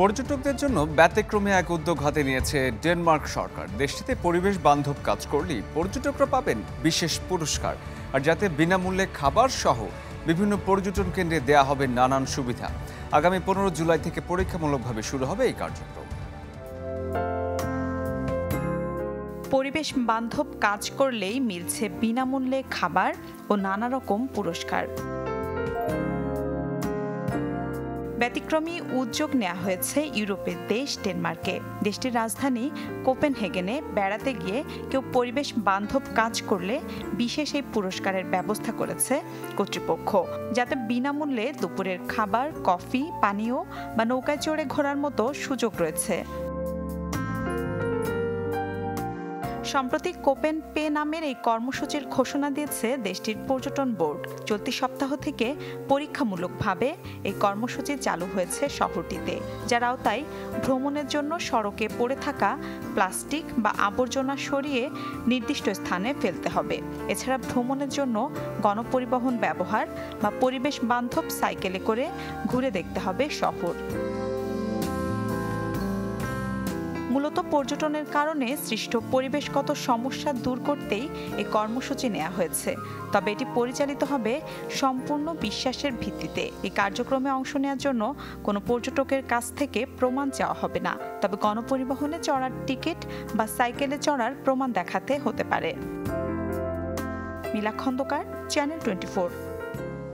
পর্যটকদের জন্য ব্যতিক্রমী এক উদ্যোগ হাতে নিয়েছে ডেনমার্ক সরকার। দেশটিতে পরিবেশ বান্ধব কাজ করলেই পর্যটকরা পাবেন বিশেষ পুরস্কার, আর যাতে বিনামূল্যে খাবার সহ বিভিন্ন পর্যটন কেন্দ্রে দেয়া হবে নানান সুবিধা। আগামী 15 জুলাই থেকে পরীক্ষামূলকভাবে শুরু হবে এই কার্যক্রম। পরিবেশ বান্ধব কাজ করলেই মিলছে বিনামূল্যে খাবার ও নানা রকম পুরস্কার। ব্যতিক্রমী উদ্যোগ নেওয়া হয়েছে ইউরোপের দেশ ডেনমার্কে। দেশটির রাজধানী কোপেনহেগেনে বেড়াতে গিয়ে কেউ পরিবেশ বান্ধব কাজ করলে বিশেষ এই পুরস্কারের ব্যবস্থা করেছে কর্তৃপক্ষ, যাতে বিনামূল্যে দুপুরের খাবার, কফি, পানীয় বা নৌকায় চড়ে ঘোরার মতো সুযোগ রয়েছে। সম্প্রতি কোপেন পে নামের এই কর্মসূচির ঘোষণা দিয়েছে দেশটির পর্যটন বোর্ড। চলতি সপ্তাহ থেকে পরীক্ষামূলকভাবে এই কর্মসূচি চালু হয়েছে শহরটিতে, যার আওতায় ভ্রমণের জন্য সড়কে পড়ে থাকা প্লাস্টিক বা আবর্জনা সরিয়ে নির্দিষ্ট স্থানে ফেলতে হবে। এছাড়া ভ্রমণের জন্য গণপরিবহন ব্যবহার বা পরিবেশ বান্ধব সাইকেলে করে ঘুরে দেখতে হবে শহর। মূলত পর্যটনের কারণে সৃষ্ট পরিবেশগত সমস্যা দূর করতেই এই কর্মসূচি নেওয়া হয়েছে। তবে এটি পরিচালিত হবে সম্পূর্ণ বিশ্বাসের ভিত্তিতে। এই কার্যক্রমে অংশ নেওয়ার জন্য কোনো পর্যটকের কাছ থেকে প্রমাণ চাওয়া হবে না, তবে গণপরিবহনে চড়ার টিকিট বা সাইকেলে চড়ার প্রমাণ দেখাতে হতে পারে। মিলা খন্দকার, চ্যানেল 24।